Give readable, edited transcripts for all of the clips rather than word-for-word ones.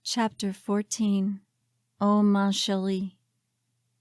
Chapter 14. Oh, Ma Chérie.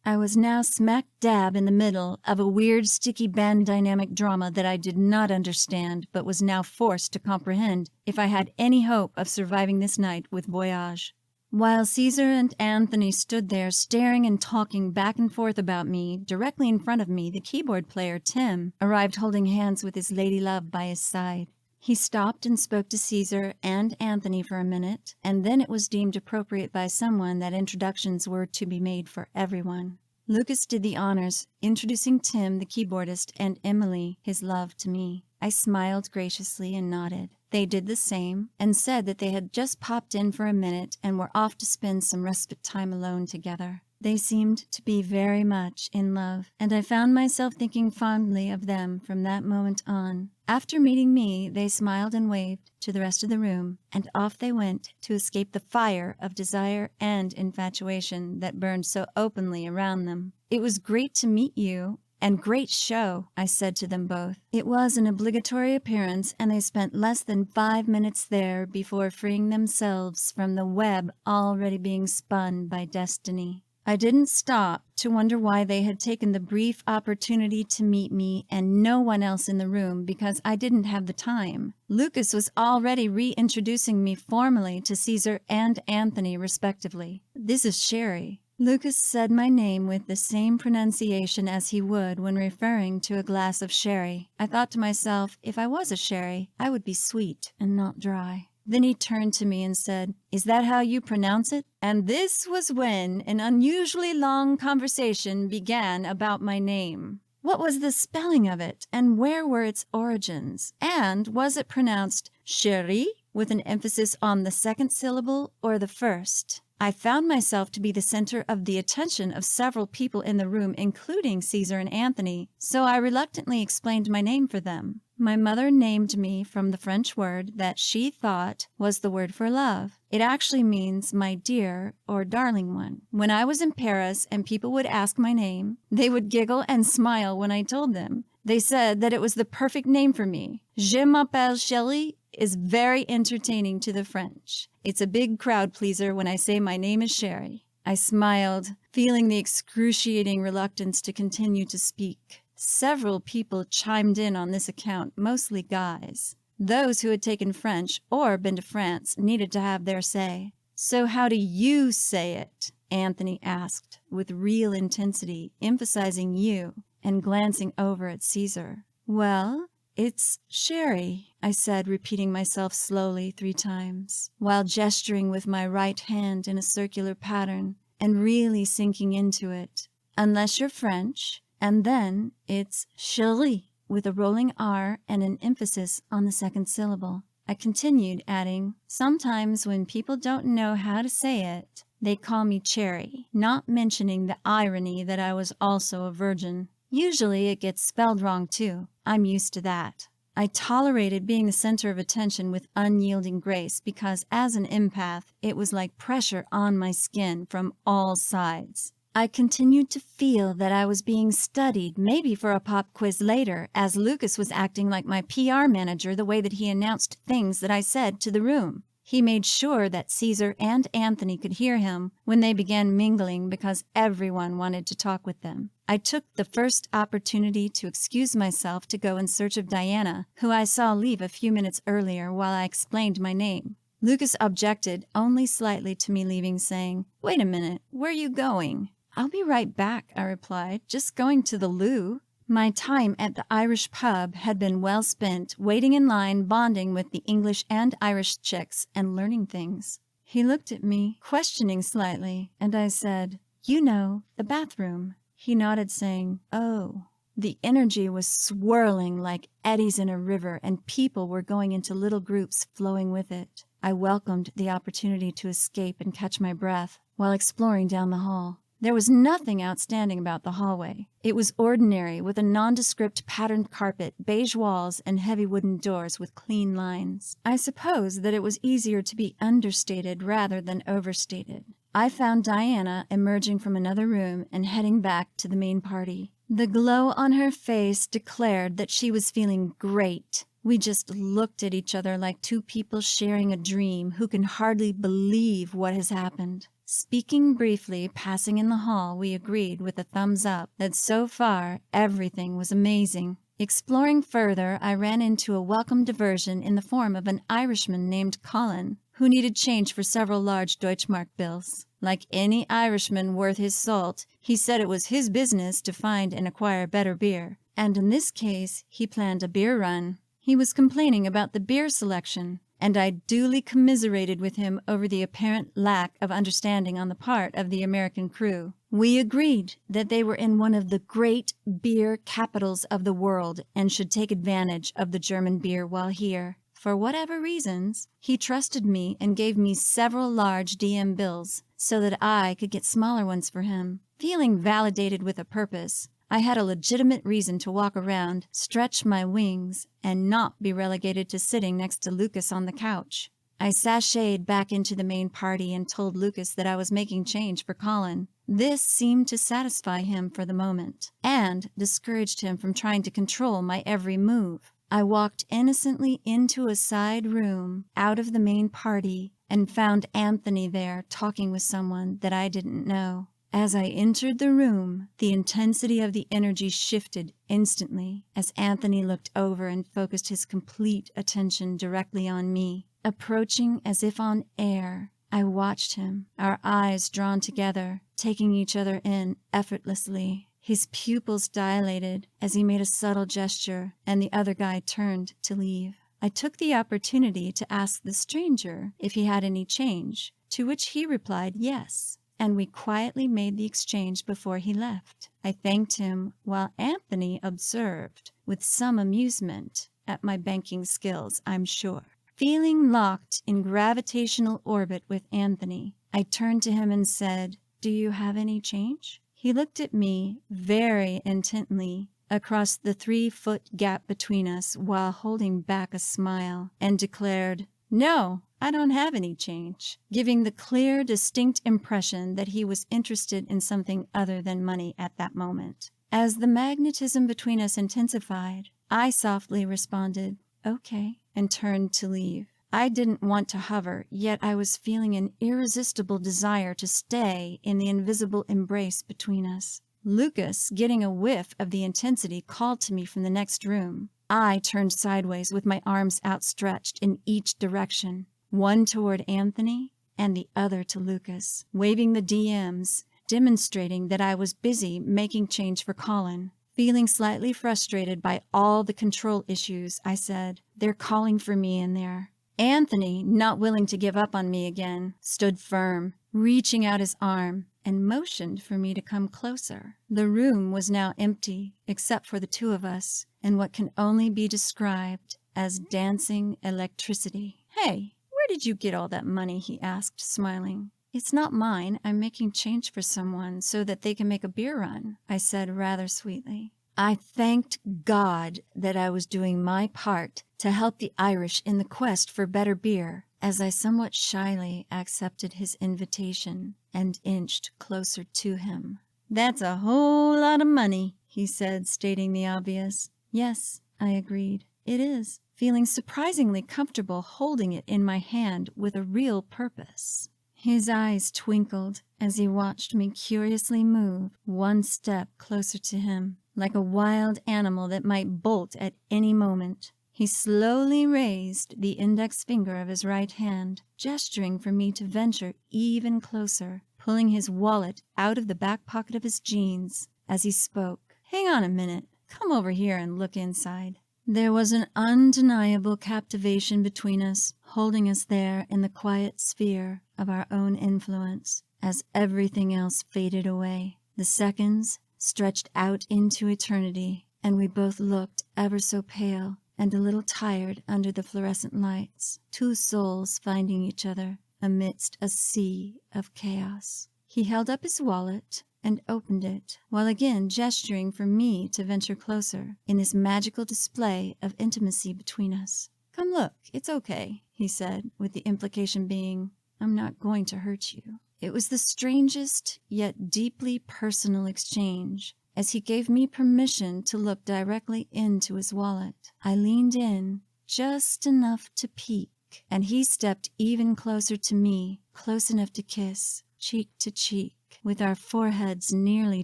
I was now smack dab in the middle of a weird, sticky band dynamic drama that I did not understand, but was now forced to comprehend if I had any hope of surviving this night with Voyage. While Caesar and Anthony stood there staring and talking back and forth about me, directly in front of me, the keyboard player, Tim, arrived holding hands with his lady love by his side. He stopped and spoke to Caesar and Anthony for a minute, and then it was deemed appropriate by someone that introductions were to be made for everyone. Lucas did the honors, introducing Tim, the keyboardist, and Emily, his love, to me. I smiled graciously and nodded. They did the same, and said that they had just popped in for a minute and were off to spend some respite time alone together. They seemed to be very much in love, and I found myself thinking fondly of them from that moment on. After meeting me, they smiled and waved to the rest of the room, and off they went to escape the fire of desire and infatuation that burned so openly around them. It was great to meet you, and great show, I said to them both. It was an obligatory appearance, and they spent less than 5 minutes there before freeing themselves from the web already being spun by destiny. I didn't stop to wonder why they had taken the brief opportunity to meet me and no one else in the room, because I didn't have the time. Lucas was already reintroducing me formally to Caesar and Anthony, respectively. This is Cheri. Lucas said my name with the same pronunciation as he would when referring to a glass of sherry. I thought to myself, if I was a sherry, I would be sweet and not dry. Then he turned to me and said, "Is that how you pronounce it?" And this was when an unusually long conversation began about my name. What was the spelling of it, and where were its origins? And was it pronounced Cheri, with an emphasis on the second syllable or the first? I found myself to be the center of the attention of several people in the room, including Caesar and Anthony, so I reluctantly explained my name for them. My mother named me from the French word that she thought was the word for love. It actually means my dear or darling one. When I was in Paris and people would ask my name, they would giggle and smile when I told them. They said that it was the perfect name for me. Je m'appelle Cheri is very entertaining to the French. It's a big crowd pleaser when I say my name is Cheri. I smiled, feeling the excruciating reluctance to continue to speak. Several people chimed in on this account, mostly guys. Those who had taken French or been to France needed to have their say. "So how do you say it?" Anthony asked, with real intensity, emphasizing you, and glancing over at Caesar. "Well, it's Cheri," I said, repeating myself slowly 3 times, while gesturing with my right hand in a circular pattern and really sinking into it. "Unless you're French. And then it's Cheri, with a rolling R and an emphasis on the second syllable." I continued, adding, "Sometimes when people don't know how to say it, they call me Cheri," not mentioning the irony that I was also a virgin. Usually it gets spelled wrong too. I'm used to that. I tolerated being the center of attention with unyielding grace because as an empath, it was like pressure on my skin from all sides. I continued to feel that I was being studied, maybe for a pop quiz later, as Lucas was acting like my PR manager the way that he announced things that I said to the room. He made sure that Caesar and Anthony could hear him when they began mingling because everyone wanted to talk with them. I took the first opportunity to excuse myself to go in search of Diana, who I saw leave a few minutes earlier while I explained my name. Lucas objected only slightly to me leaving, saying, "Wait a minute, where are you going?" "I'll be right back," I replied, "just going to the loo." My time at the Irish pub had been well spent, waiting in line, bonding with the English and Irish chicks, and learning things. He looked at me, questioning slightly, and I said, "You know, the bathroom." He nodded, saying, "Oh." The energy was swirling like eddies in a river, and people were going into little groups flowing with it. I welcomed the opportunity to escape and catch my breath while exploring down the hall. There was nothing outstanding about the hallway. It was ordinary, with a nondescript patterned carpet, beige walls, and heavy wooden doors with clean lines. I suppose that it was easier to be understated rather than overstated. I found Diana emerging from another room and heading back to the main party. The glow on her face declared that she was feeling great. We just looked at each other like two people sharing a dream who can hardly believe what has happened. Speaking briefly, passing in the hall, we agreed with a thumbs up that so far everything was amazing. Exploring further, I ran into a welcome diversion in the form of an Irishman named Colin, who needed change for several large Deutschmark bills. Like any Irishman worth his salt, he said it was his business to find and acquire better beer, and in this case, he planned a beer run. He was complaining about the beer selection, and I duly commiserated with him over the apparent lack of understanding on the part of the American crew. We agreed that they were in one of the great beer capitals of the world and should take advantage of the German beer while here. For whatever reasons, he trusted me and gave me several large DM bills so that I could get smaller ones for him. Feeling validated with a purpose, I had a legitimate reason to walk around, stretch my wings, and not be relegated to sitting next to Lucas on the couch. I sashayed back into the main party and told Lucas that I was making change for Colin. This seemed to satisfy him for the moment, and discouraged him from trying to control my every move. I walked innocently into a side room out of the main party and found Anthony there talking with someone that I didn't know. As I entered the room, the intensity of the energy shifted instantly as Anthony looked over and focused his complete attention directly on me. Approaching as if on air, I watched him, our eyes drawn together, taking each other in effortlessly. His pupils dilated as he made a subtle gesture, and the other guy turned to leave. I took the opportunity to ask the stranger if he had any change, to which he replied yes, and we quietly made the exchange before he left. I thanked him while Anthony observed, with some amusement, at my banking skills, I'm sure. Feeling locked in gravitational orbit with Anthony, I turned to him and said, "Do you have any change?" He looked at me very intently across the 3-foot gap between us while holding back a smile and declared, "No, I don't have any change," giving the clear, distinct impression that he was interested in something other than money at that moment. As the magnetism between us intensified, I softly responded, "Okay," and turned to leave. I didn't want to hover, yet I was feeling an irresistible desire to stay in the invisible embrace between us. Lucas, getting a whiff of the intensity, called to me from the next room. I turned sideways with my arms outstretched in each direction, one toward Anthony and the other to Lucas, waving the DMs, demonstrating that I was busy making change for Colin. Feeling slightly frustrated by all the control issues, I said, "They're calling for me in there." Anthony, not willing to give up on me again, stood firm, reaching out his arm, and motioned for me to come closer. The room was now empty, except for the two of us, and what can only be described as dancing electricity. "Hey, where did you get all that money?" he asked, smiling. "It's not mine. I'm making change for someone so that they can make a beer run," I said rather sweetly. I thanked God that I was doing my part to help the Irish in the quest for better beer, as I somewhat shyly accepted his invitation and inched closer to him. "That's a whole lot of money," he said, stating the obvious. "Yes," I agreed, "it is," feeling surprisingly comfortable holding it in my hand with a real purpose. His eyes twinkled as he watched me curiously move one step closer to him, like a wild animal that might bolt at any moment. He slowly raised the index finger of his right hand, gesturing for me to venture even closer, pulling his wallet out of the back pocket of his jeans as he spoke. "Hang on a minute. Come over here and look inside." There was an undeniable captivation between us, holding us there in the quiet sphere of our own influence, as everything else faded away. The seconds stretched out into eternity, and we both looked ever so pale and a little tired under the fluorescent lights, two souls finding each other amidst a sea of chaos. He held up his wallet and opened it, while again gesturing for me to venture closer in this magical display of intimacy between us. "Come look, it's okay," he said, with the implication being, "I'm not going to hurt you." It was the strangest yet deeply personal exchange, as he gave me permission to look directly into his wallet. I leaned in just enough to peek, and he stepped even closer to me, close enough to kiss, cheek to cheek, with our foreheads nearly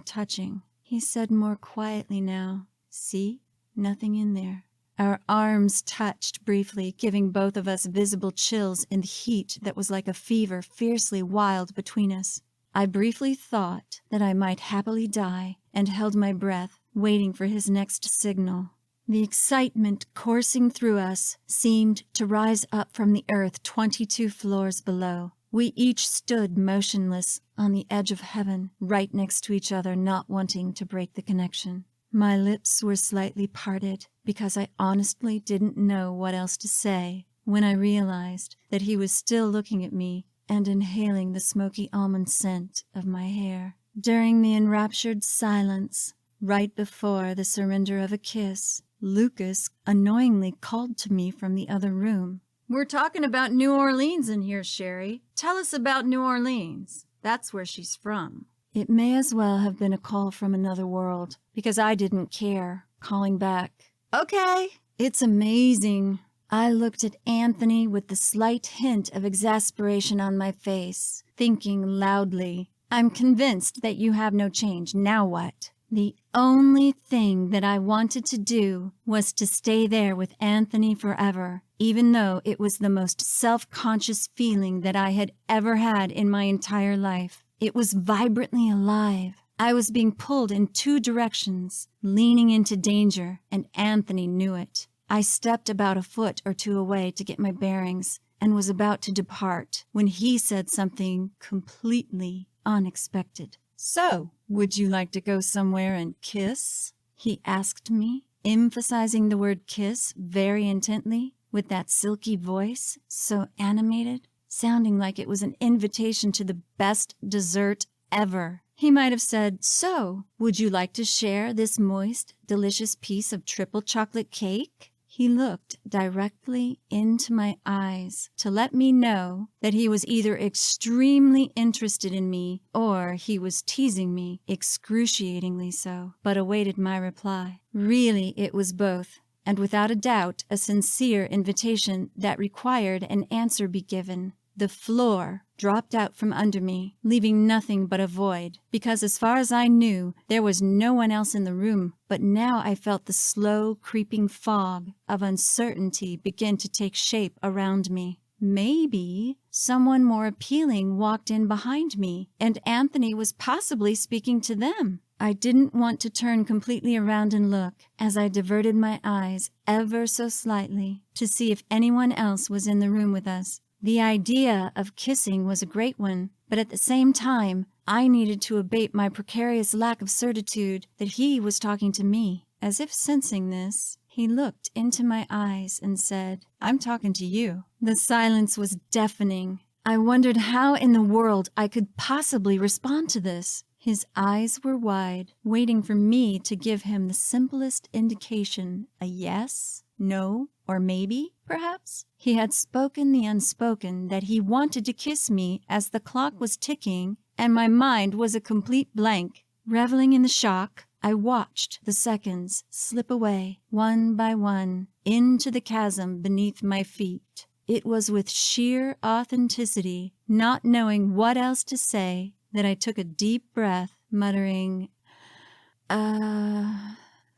touching. He said more quietly now, "See? Nothing in there." Our arms touched briefly, giving both of us visible chills in the heat that was like a fever fiercely wild between us. I briefly thought that I might happily die and held my breath, waiting for his next signal. The excitement coursing through us seemed to rise up from the earth 22 floors below. We each stood motionless on the edge of heaven, right next to each other, not wanting to break the connection. My lips were slightly parted because I honestly didn't know what else to say when I realized that he was still looking at me and inhaling the smoky almond scent of my hair. During the enraptured silence, right before the surrender of a kiss, Lucas annoyingly called to me from the other room. "We're talking about New Orleans in here, Cheri. Tell us about New Orleans. That's where she's from." It may as well have been a call from another world, because I didn't care, calling back, "Okay." "It's amazing." I looked at Anthony with the slight hint of exasperation on my face, thinking loudly, "I'm convinced that you have no change. Now what?" The only thing that I wanted to do was to stay there with Anthony forever, even though it was the most self-conscious feeling that I had ever had in my entire life. It was vibrantly alive. I was being pulled in 2 directions, leaning into danger, and Anthony knew it. I stepped about a foot or 2 away to get my bearings and was about to depart when he said something completely unexpected. "So, would you like to go somewhere and kiss?" he asked me, emphasizing the word kiss very intently, with that silky voice, so animated, sounding like it was an invitation to the best dessert ever. He might have said, "So, would you like to share this moist, delicious piece of triple chocolate cake?" He looked directly into my eyes to let me know that he was either extremely interested in me or he was teasing me, excruciatingly so, but awaited my reply. Really, it was both, and without a doubt a sincere invitation that required an answer be given. The floor dropped out from under me, leaving nothing but a void, because as far as I knew, there was no one else in the room. But now I felt the slow, creeping fog of uncertainty begin to take shape around me. Maybe someone more appealing walked in behind me, and Anthony was possibly speaking to them. I didn't want to turn completely around and look, as I diverted my eyes ever so slightly to see if anyone else was in the room with us. The idea of kissing was a great one, but at the same time, I needed to abate my precarious lack of certitude that he was talking to me. As if sensing this, he looked into my eyes and said, "I'm talking to you." The silence was deafening. I wondered how in the world I could possibly respond to this. His eyes were wide, waiting for me to give him the simplest indication, a yes, no, or maybe, perhaps. He had spoken the unspoken that he wanted to kiss me as the clock was ticking, and my mind was a complete blank. Reveling in the shock, I watched the seconds slip away, one by one, into the chasm beneath my feet. It was with sheer authenticity, not knowing what else to say, that I took a deep breath, muttering,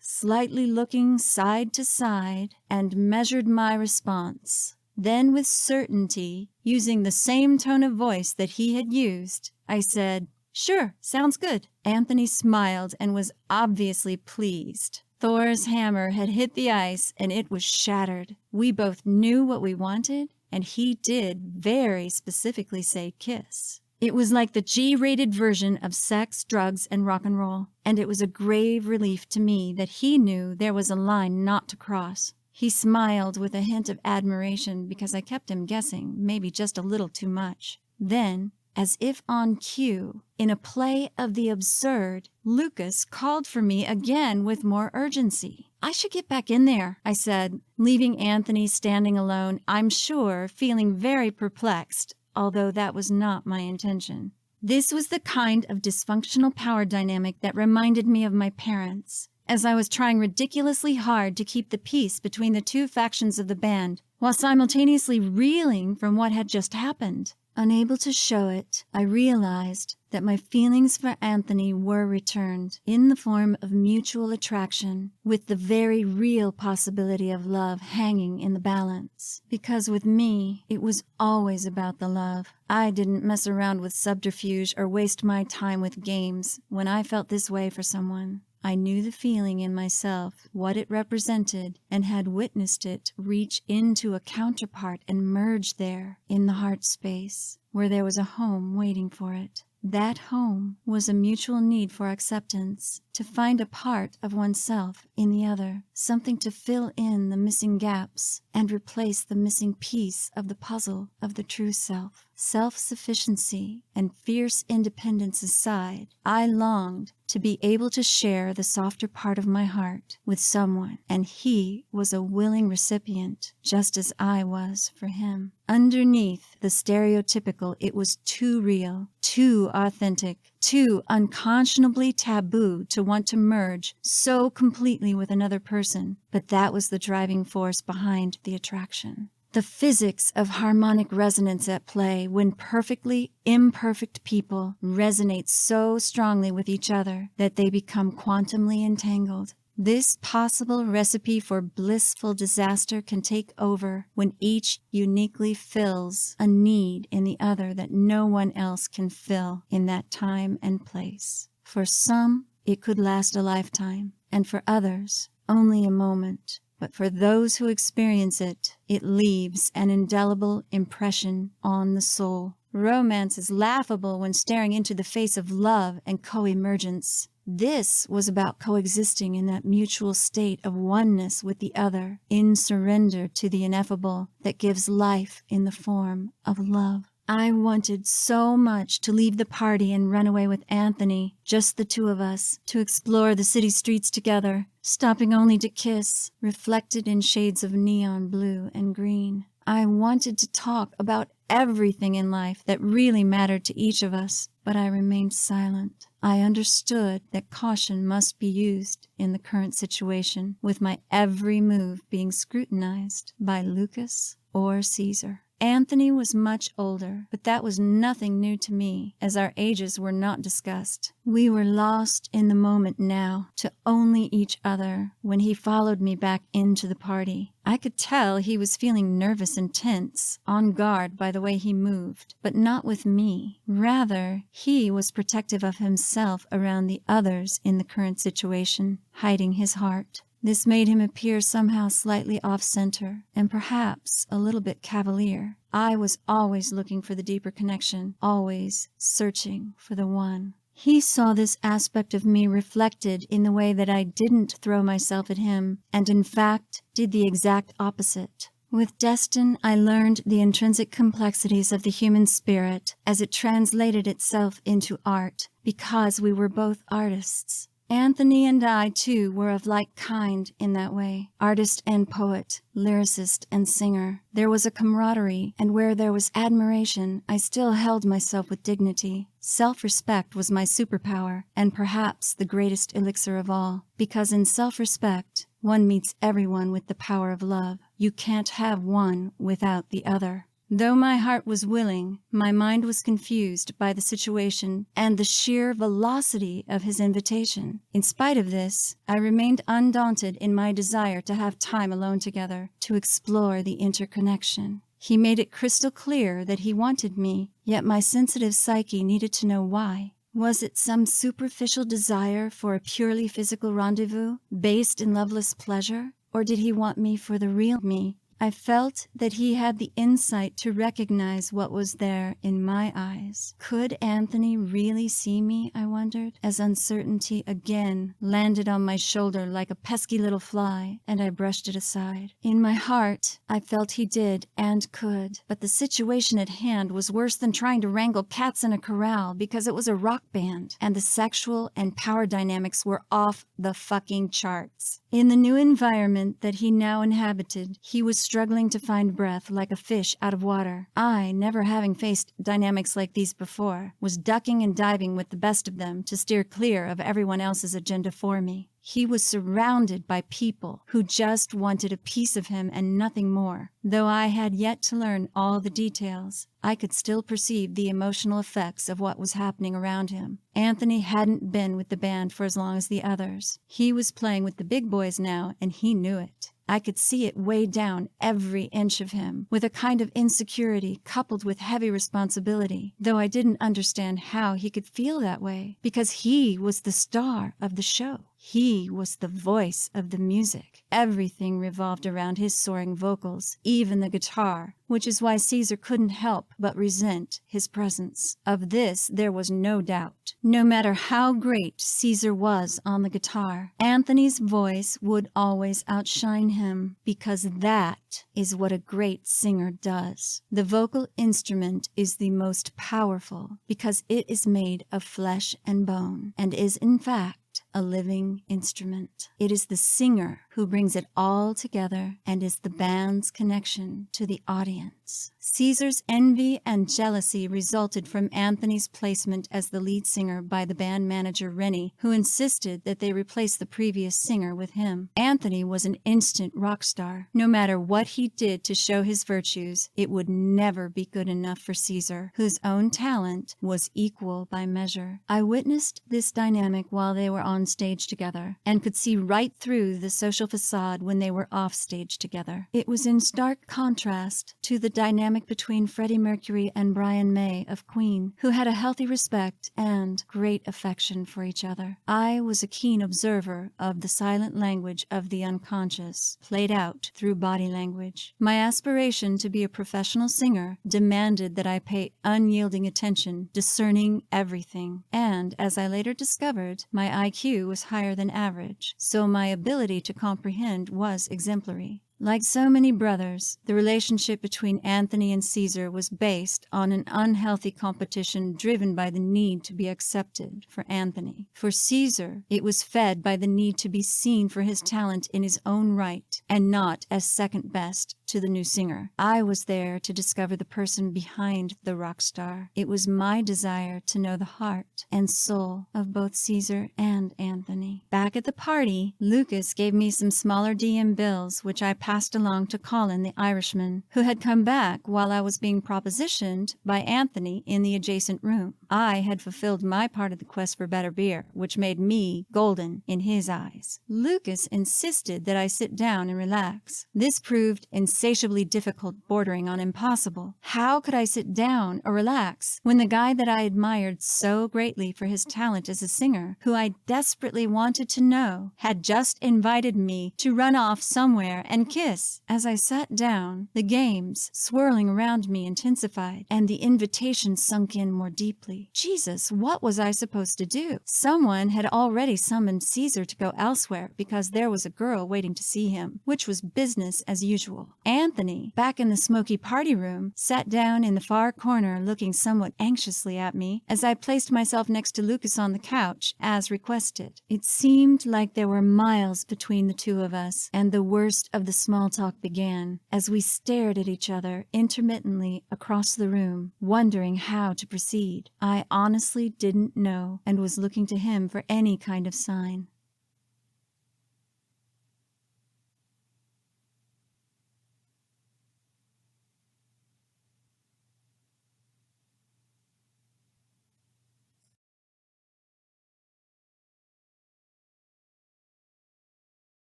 slightly looking side to side, and measured my response. Then with certainty, using the same tone of voice that he had used, I said, "Sure, sounds good." Anthony smiled and was obviously pleased. Thor's hammer had hit the ice and it was shattered. We both knew what we wanted, and he did very specifically say kiss. It was like the G-rated version of sex, drugs, and rock and roll, and it was a grave relief to me that he knew there was a line not to cross. He smiled with a hint of admiration because I kept him guessing, maybe just a little too much. Then, as if on cue, in a play of the absurd, Lucas called for me again with more urgency. "I should get back in there," I said, leaving Anthony standing alone, I'm sure, feeling very perplexed, although that was not my intention. This was the kind of dysfunctional power dynamic that reminded me of my parents, as I was trying ridiculously hard to keep the peace between the two factions of the band, while simultaneously reeling from what had just happened. Unable to show it, I realized that my feelings for Anthony were returned in the form of mutual attraction, with the very real possibility of love hanging in the balance. Because with me, it was always about the love. I didn't mess around with subterfuge or waste my time with games when I felt this way for someone. I knew the feeling in myself, what it represented, and had witnessed it reach into a counterpart and merge there in the heart space, where there was a home waiting for it. That home was a mutual need for acceptance, to find a part of oneself in the other, something to fill in the missing gaps and replace the missing piece of the puzzle of the true self. Self-sufficiency and fierce independence aside, I longed to be able to share the softer part of my heart with someone, and he was a willing recipient, just as I was for him. Underneath the stereotypical, it was too real, too authentic, too unconscionably taboo to want to merge so completely with another person, but that was the driving force behind the attraction. The physics of harmonic resonance at play when perfectly imperfect people resonate so strongly with each other that they become quantumly entangled. This possible recipe for blissful disaster can take over when each uniquely fills a need in the other that no one else can fill in that time and place. For some, it could last a lifetime, and for others, only a moment. But for those who experience it, it leaves an indelible impression on the soul. Romance is laughable when staring into the face of love and co-emergence. This was about coexisting in that mutual state of oneness with the other, in surrender to the ineffable that gives life in the form of love. I wanted so much to leave the party and run away with Anthony, just the two of us, to explore the city streets together, stopping only to kiss, reflected in shades of neon blue and green. I wanted to talk about everything in life that really mattered to each of us, but I remained silent. I understood that caution must be used in the current situation, with my every move being scrutinized by Lucas or Caesar. Anthony was much older, but that was nothing new to me, as our ages were not discussed. We were lost in the moment now, to only each other, when he followed me back into the party. I could tell he was feeling nervous and tense, on guard by the way he moved, but not with me. Rather, he was protective of himself around the others in the current situation, hiding his heart. This made him appear somehow slightly off-center, and perhaps a little bit cavalier. I was always looking for the deeper connection, always searching for the one. He saw this aspect of me reflected in the way that I didn't throw myself at him, and in fact did the exact opposite. With Destin, I learned the intrinsic complexities of the human spirit as it translated itself into art, because we were both artists. Anthony and I, too, were of like kind in that way. Artist and poet, lyricist and singer. There was a camaraderie, and where there was admiration, I still held myself with dignity. Self-respect was my superpower, and perhaps the greatest elixir of all. Because in self-respect, one meets everyone with the power of love. You can't have one without the other. Though my heart was willing, my mind was confused by the situation and the sheer velocity of his invitation. In spite of this, I remained undaunted in my desire to have time alone together, to explore the interconnection. He made it crystal clear that he wanted me, yet my sensitive psyche needed to know why. Was it some superficial desire for a purely physical rendezvous, based in loveless pleasure? Or did he want me for the real me? I felt that he had the insight to recognize what was there in my eyes. Could Anthony really see me, I wondered, as uncertainty again landed on my shoulder like a pesky little fly, and I brushed it aside. In my heart, I felt he did and could, but the situation at hand was worse than trying to wrangle cats in a corral, because it was a rock band, and the sexual and power dynamics were off the fucking charts. In the new environment that he now inhabited, he was struggling to find breath like a fish out of water. I, never having faced dynamics like these before, was ducking and diving with the best of them to steer clear of everyone else's agenda for me. He was surrounded by people who just wanted a piece of him and nothing more. Though I had yet to learn all the details, I could still perceive the emotional effects of what was happening around him. Anthony hadn't been with the band for as long as the others. He was playing with the big boys now, and he knew it. I could see it weigh down every inch of him, with a kind of insecurity coupled with heavy responsibility, though I didn't understand how he could feel that way, because he was the star of the show. He was the voice of the music. Everything revolved around his soaring vocals, even the guitar, which is why Caesar couldn't help but resent his presence. Of this there was no doubt. No matter how great Caesar was on the guitar, Anthony's voice would always outshine him, because that is what a great singer does. The vocal instrument is the most powerful because it is made of flesh and bone, and is in fact a living instrument. It is the singer who brings it all together and is the band's connection to the audience. Caesar's envy and jealousy resulted from Anthony's placement as the lead singer by the band manager Rennie, who insisted that they replace the previous singer with him. Anthony was an instant rock star. No matter what he did to show his virtues, it would never be good enough for Caesar, whose own talent was equal by measure. I witnessed this dynamic while they were on stage together, and could see right through the social facade when they were off stage together. It was in stark contrast to the dynamic between Freddie Mercury and Brian May of Queen, who had a healthy respect and great affection for each other. I was a keen observer of the silent language of the unconscious, played out through body language. My aspiration to be a professional singer demanded that I pay unyielding attention, discerning everything, and, as I later discovered, my IQ was higher than average, so my ability to comprehend was exemplary. Like so many brothers, the relationship between Anthony and Caesar was based on an unhealthy competition driven by the need to be accepted for Anthony. For Caesar, it was fed by the need to be seen for his talent in his own right, and not as second best to the new singer. I was there to discover the person behind the rock star. It was my desire to know the heart and soul of both Caesar and Anthony. Back at the party, Lucas gave me some smaller DM bills, which I passed along to Colin the Irishman, who had come back while I was being propositioned by Anthony in the adjacent room. I had fulfilled my part of the quest for better beer, which made me golden in his eyes. Lucas insisted that I sit down and relax. This proved insatiably difficult, bordering on impossible. How could I sit down or relax when the guy that I admired so greatly for his talent as a singer, who I desperately wanted to know, had just invited me to run off somewhere and kiss? As I sat down, the games swirling around me intensified, and the invitation sunk in more deeply. Jesus, what was I supposed to do? Someone had already summoned Caesar to go elsewhere because there was a girl waiting to see him, which was business as usual. Anthony, back in the smoky party room, sat down in the far corner looking somewhat anxiously at me as I placed myself next to Lucas on the couch, as requested. It seemed like there were miles between the two of us, and the worst of the small talk began as we stared at each other intermittently across the room, wondering how to proceed. I honestly didn't know, and was looking to him for any kind of sign.